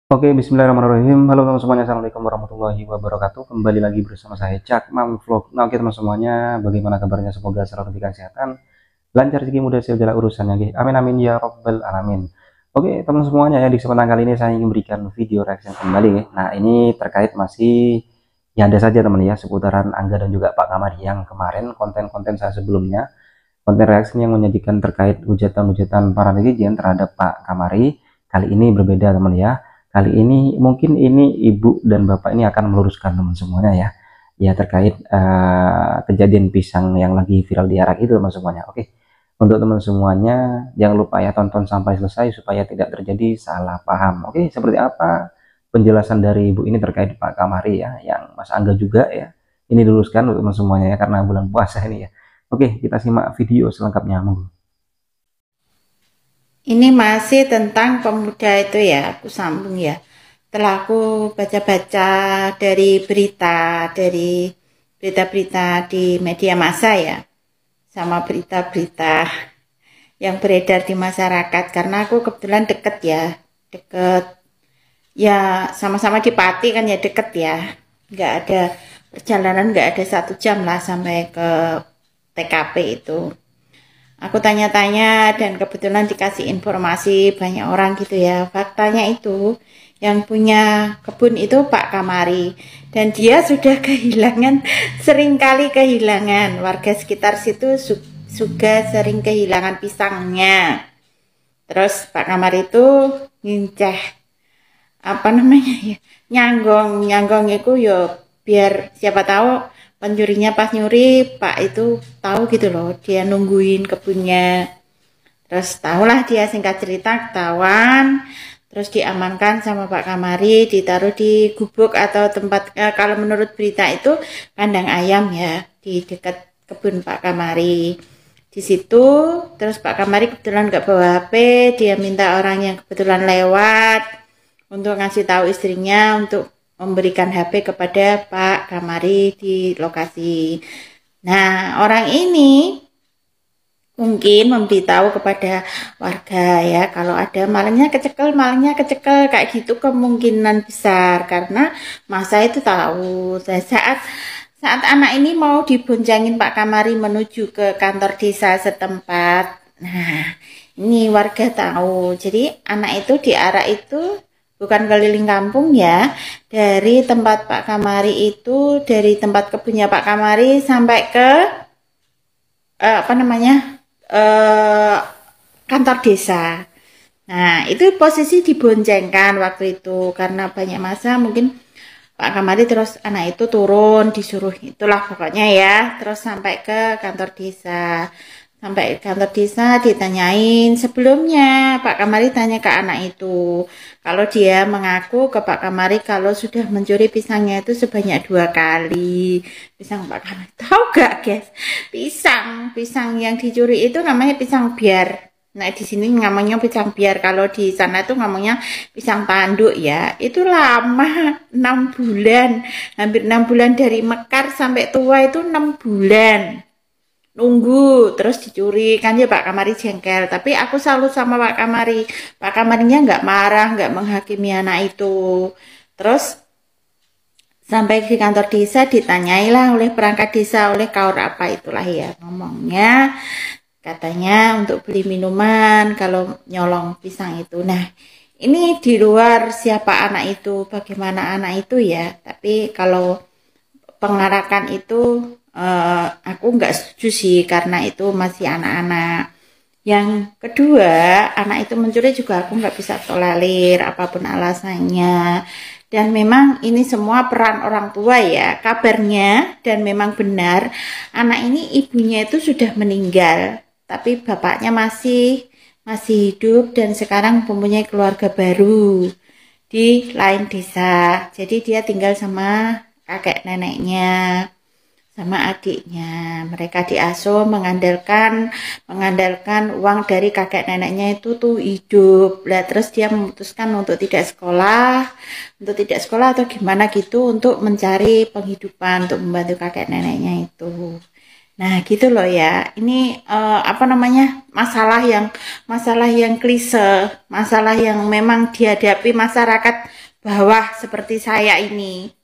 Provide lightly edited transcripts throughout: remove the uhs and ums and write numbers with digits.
Oke, bismillahirrahmanirrahim. Halo teman semuanya, assalamualaikum warahmatullahi wabarakatuh. Kembali lagi bersama saya Cak Mam Vlog. Nah, oke teman semuanya, bagaimana kabarnya? Semoga selalu diberikan kesehatan, lancar rezeki, mudah segala urusannya. Oke. Amin amin ya robbal alamin. Oke teman semuanya, ya di kesempatan kali ini saya ingin memberikan video reaction kembali. Ya. Nah ini terkait masih ya ada saja teman ya seputaran Angga dan juga Pak Kamar yang kemarin konten-konten saya sebelumnya, konten reaction yang menyajikan terkait hujatan-hujatan para netizen terhadap Pak Kamari. Kali ini berbeda teman ya. Kali ini mungkin ini ibu dan bapak ini akan meluruskan teman semuanya ya. Ya terkait kejadian pisang yang lagi viral di Arak itu teman semuanya. Oke. Untuk teman semuanya jangan lupa ya tonton sampai selesai supaya tidak terjadi salah paham. Oke, seperti apa penjelasan dari ibu ini terkait Pak Kamari ya, yang Mas Angga juga ya. Ini diluruskan untuk teman semuanya ya karena bulan puasa ini ya. Oke, kita simak video selengkapnya. Monggo. Ini masih tentang pemuda itu ya, aku sambung ya. Setelah aku baca-baca dari berita-berita di media massa ya, sama berita-berita yang beredar di masyarakat. Karena aku kebetulan deket ya, deket ya sama-sama di Pati kan ya deket ya. Nggak ada perjalanan, nggak ada 1 jam lah sampai ke TKP itu. Aku tanya-tanya dan kebetulan dikasih informasi banyak orang gitu ya. Faktanya itu yang punya kebun itu Pak Kamari. Dan dia sudah kehilangan, seringkali kehilangan. Warga sekitar situ juga sering kehilangan pisangnya. Terus Pak Kamari itu nginceh, apa namanya ya, nyanggong itu ya biar siapa tahu pencurinya pas nyuri Pak itu tahu gitu loh, dia nungguin kebunnya. Terus tahulah dia, singkat cerita ketahuan, terus diamankan sama Pak Kamari, ditaruh di gubuk atau tempat kalau menurut berita itu kandang ayam ya, di dekat kebun Pak Kamari. Di situ terus Pak Kamari kebetulan nggak bawa HP, dia minta orang yang kebetulan lewat untuk ngasih tahu istrinya untuk memberikan HP kepada Pak Kamari di lokasi. Nah, orang ini mungkin memberitahu kepada warga ya kalau ada malingnya kecekel kayak gitu, kemungkinan besar karena masa itu tahu. Saat anak ini mau diboncengin Pak Kamari menuju ke kantor desa setempat. Nah, ini warga tahu. Jadi anak itu diarak itu bukan keliling kampung ya. Dari tempat Pak Kamari itu, dari tempat kebunnya Pak Kamari sampai ke apa namanya? Kantor desa. Nah, itu posisi diboncengkan waktu itu karena banyak masa mungkin Pak Kamari, terus anak itu turun disuruh itulah pokoknya ya, terus sampai ke kantor desa. Sampai kantor desa ditanyain, sebelumnya Pak Kamari tanya ke anak itu kalau dia mengaku ke Pak Kamari kalau sudah mencuri pisangnya itu sebanyak 2 kali. Pisang Pak Kamari tahu gak guys, pisang yang dicuri itu namanya pisang biar. Nah, di sini namanya pisang biar, kalau di sana itu namanya pisang tanduk ya. Itu lama, 6 bulan. Hampir 6 bulan dari mekar sampai tua itu 6 bulan. Nunggu terus dicuri kan ya, Pak Kamari jengkel. Tapi aku salut sama Pak Kamari. Pak Kamarinya nggak marah, nggak menghakimi anak itu. Terus sampai di kantor desa ditanyailah oleh perangkat desa, oleh kaur apa itulah ya ngomongnya. Katanya untuk beli minuman kalau nyolong pisang itu. Nah, ini di luar siapa anak itu, bagaimana anak itu ya. Tapi kalau pengarakan itu aku nggak setuju sih karena itu masih anak-anak. Yang kedua, anak itu mencuri juga aku nggak bisa tolerir apapun alasannya. Dan memang ini semua peran orang tua ya, kabarnya, dan memang benar anak ini ibunya itu sudah meninggal, tapi bapaknya masih hidup dan sekarang mempunyai keluarga baru di lain desa. Jadi dia tinggal sama kakek neneknya sama adiknya. Mereka diasuh mengandalkan uang dari kakek neneknya itu tuh hidup. Lah terus dia memutuskan untuk tidak sekolah atau gimana gitu untuk mencari penghidupan untuk membantu kakek neneknya itu. Nah, gitu loh ya. Ini apa namanya? Masalah yang klise, masalah yang memang dihadapi masyarakat bawah seperti saya ini.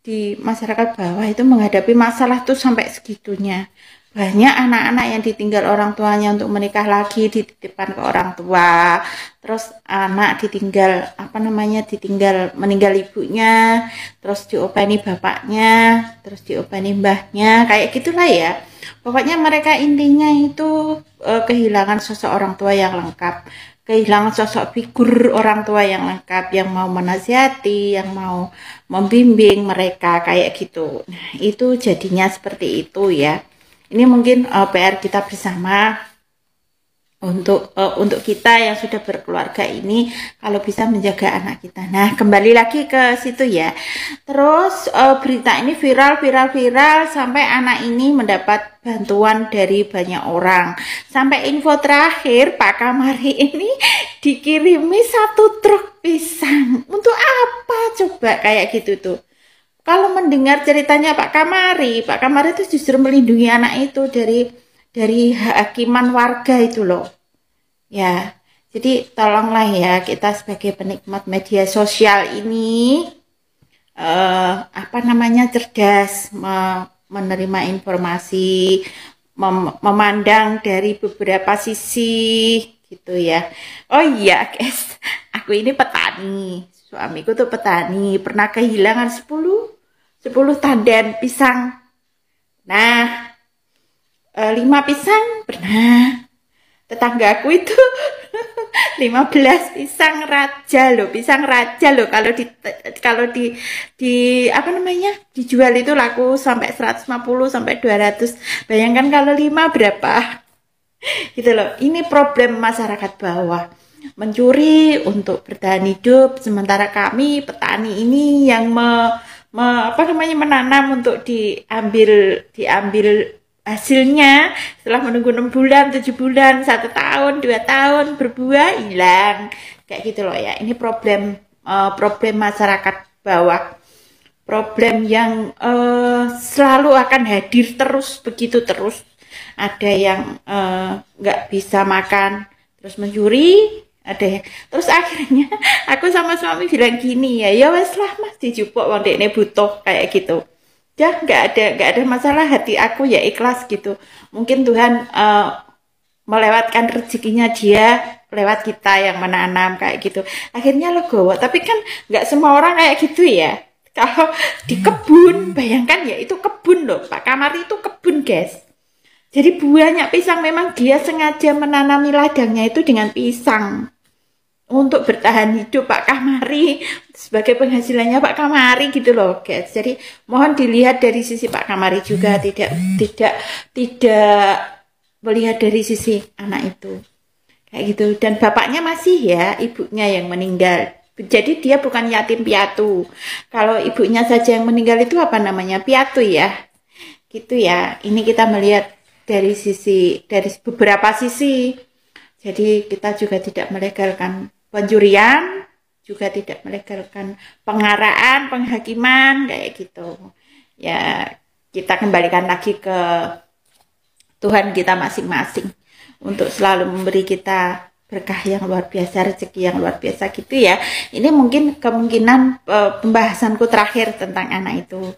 Di masyarakat bawah itu menghadapi masalah tuh sampai segitunya. Banyak anak-anak yang ditinggal orang tuanya untuk menikah lagi, dititipkan ke orang tua. Terus anak ditinggal apa namanya? Ditinggal meninggal ibunya, terus diopeni bapaknya, terus diopeni mbahnya, kayak gitulah ya. Pokoknya mereka intinya itu kehilangan sosok orang tua yang lengkap, kehilangan sosok figur orang tua yang lengkap, yang mau menasihati, yang mau membimbing mereka kayak gitu. Nah, itu jadinya seperti itu ya. Ini mungkin PR kita bersama untuk kita yang sudah berkeluarga ini, kalau bisa menjaga anak kita. Nah, kembali lagi ke situ ya. Terus berita ini viral sampai anak ini mendapat bantuan dari banyak orang. Sampai info terakhir, Pak Kamari ini dikirimi 1 truk pisang. Untuk apa coba kayak gitu tuh? Kalau mendengar ceritanya Pak Kamari itu justru melindungi anak itu dari hakiman warga itu loh. Ya, jadi tolonglah ya, kita sebagai penikmat media sosial ini apa namanya, cerdas menerima informasi, memandang dari beberapa sisi gitu ya. Oh iya guys, aku ini petani, suamiku tuh petani, pernah kehilangan 10 tandan pisang. Nah, 5 pisang pernah. Tetanggaku itu 15 pisang raja loh, kalau di apa namanya, dijual itu laku sampai 150 sampai 200. Bayangkan kalau 5 berapa? Gitu loh. Ini problem masyarakat bawah. Mencuri untuk bertahan hidup, sementara kami petani ini yang apa namanya, menanam untuk diambil hasilnya setelah menunggu 6 bulan, 7 bulan, 1 tahun, 2 tahun berbuah hilang kayak gitu loh ya. Ini problem masyarakat bawah, problem yang selalu akan hadir terus begitu terus. Ada yang nggak bisa makan terus mencuri, ada terus akhirnya aku sama suami bilang gini ya wes lah mas, dijupuk wong dekne butuh kayak gitu. Ya nggak ada masalah, hati aku ya ikhlas gitu. Mungkin Tuhan melewatkan rezekinya dia lewat kita yang menanam kayak gitu, akhirnya legowo. Tapi kan nggak semua orang kayak gitu ya. Kalau di kebun, bayangkan ya, itu kebun loh, Pak Kamari itu kebun guys. Jadi banyak pisang, memang dia sengaja menanami ladangnya itu dengan pisang untuk bertahan hidup Pak Kamari, sebagai penghasilannya Pak Kamari gitu loh guys. Jadi mohon dilihat dari sisi Pak Kamari juga, tidak melihat dari sisi anak itu kayak gitu. Dan bapaknya masih ya, ibunya yang meninggal. Jadi dia bukan yatim piatu. Kalau ibunya saja yang meninggal itu apa namanya, piatu ya gitu ya. Ini kita melihat dari beberapa sisi. Jadi kita juga tidak melegalkan pencurian, juga tidak melegalkan pengaraan, penghakiman kayak gitu. Ya, kita kembalikan lagi ke Tuhan kita masing-masing untuk selalu memberi kita berkah yang luar biasa, rezeki yang luar biasa gitu ya. Ini mungkin kemungkinan pembahasanku terakhir tentang anak itu.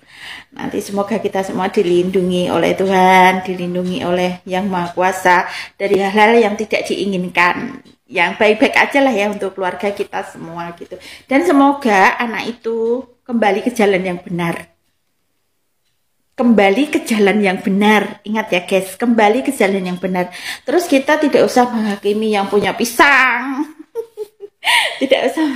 Nanti semoga kita semua dilindungi oleh Tuhan, dilindungi oleh Yang Maha Kuasa dari hal-hal yang tidak diinginkan. Yang baik-baik aja lah ya untuk keluarga kita semua gitu. Dan semoga anak itu kembali ke jalan yang benar. Kembali ke jalan yang benar. Ingat ya guys, kembali ke jalan yang benar. Terus kita tidak usah menghakimi yang punya pisang. Tidak usah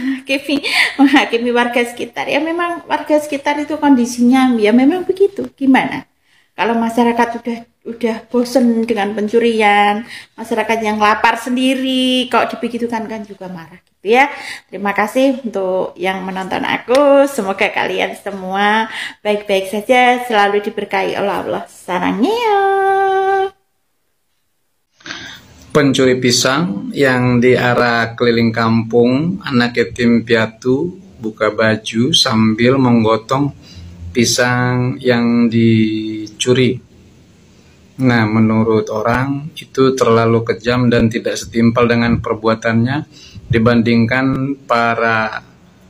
menghakimi warga sekitar. Ya memang warga sekitar itu kondisinya ya memang begitu. Gimana? Kalau masyarakat udah bosen dengan pencurian, masyarakat yang lapar sendiri, kok dibegitukan kan juga marah gitu ya. Terima kasih untuk yang menonton aku. Semoga kalian semua baik-baik saja, selalu diberkahi oleh Allah. Sarangnya. Pencuri pisang yang di arah keliling kampung, anak yatim piatu buka baju sambil menggotong pisang yang dicuri. Nah, menurut orang itu terlalu kejam dan tidak setimpal dengan perbuatannya dibandingkan para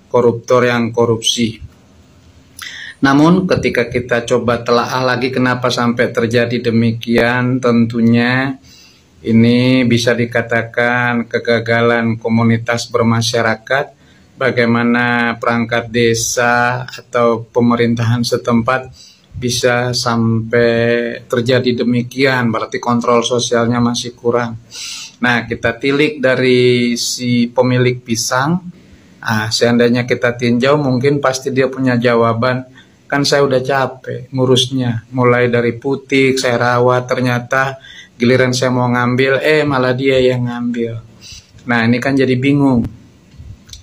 koruptor yang korupsi. Namun ketika kita coba telaah lagi kenapa sampai terjadi demikian, tentunya ini bisa dikatakan kegagalan komunitas bermasyarakat, bagaimana perangkat desa atau pemerintahan setempat bisa sampai terjadi demikian, berarti kontrol sosialnya masih kurang. Nah, kita tilik dari si pemilik pisang. Seandainya kita tinjau, mungkin pasti dia punya jawaban. Kan saya udah capek ngurusnya, mulai dari putik, saya rawat, ternyata giliran saya mau ngambil, malah dia yang ngambil. Nah, ini kan jadi bingung.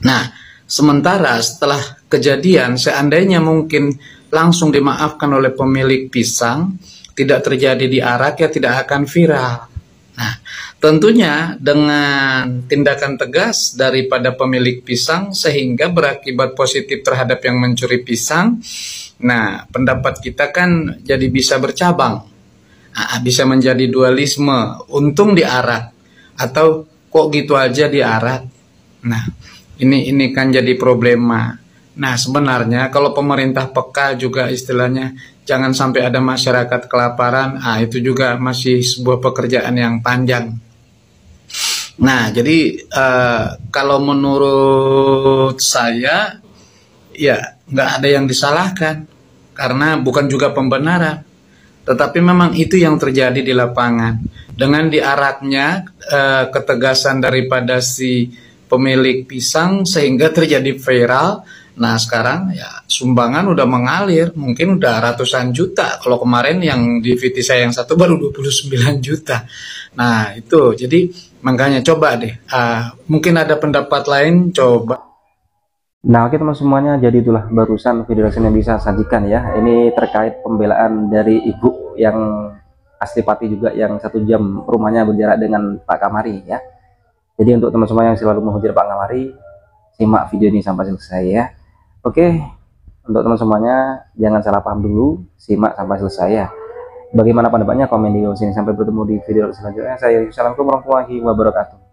Nah, sementara setelah kejadian, seandainya mungkin langsung dimaafkan oleh pemilik pisang, tidak terjadi di Arak, ya tidak akan viral. Nah, tentunya dengan tindakan tegas daripada pemilik pisang sehingga berakibat positif terhadap yang mencuri pisang. Nah, pendapat kita kan jadi bisa bercabang. Bisa menjadi dualisme, untung di Arak atau kok gitu aja di Arak. Nah, ini kan jadi problema. Nah, sebenarnya kalau pemerintah peka juga istilahnya jangan sampai ada masyarakat kelaparan, itu juga masih sebuah pekerjaan yang panjang. Nah, jadi kalau menurut saya ya nggak ada yang disalahkan karena bukan juga pembenaran, tetapi memang itu yang terjadi di lapangan dengan diaraknya ketegasan daripada si pemilik pisang sehingga terjadi viral. Nah, sekarang ya sumbangan udah mengalir, mungkin udah ratusan juta. Kalau kemarin yang di VT saya yang satu baru 29 juta. Nah, itu jadi makanya coba deh, mungkin ada pendapat lain, coba. Nah, oke teman semuanya, jadi itulah barusan video yang bisa sajikan ya. Ini terkait pembelaan dari ibu yang asli Pati juga, yang 1 jam rumahnya berjarak dengan Pak Kamari ya. Jadi untuk teman semua yang selalu menghujat Pak Kamari, simak video ini sampai selesai ya. Oke, untuk teman semuanya jangan salah paham dulu, simak sampai selesai ya. Bagaimana pendapatnya, komen di bawah sini. Sampai bertemu di video selanjutnya. Assalamualaikum warahmatullahi wabarakatuh.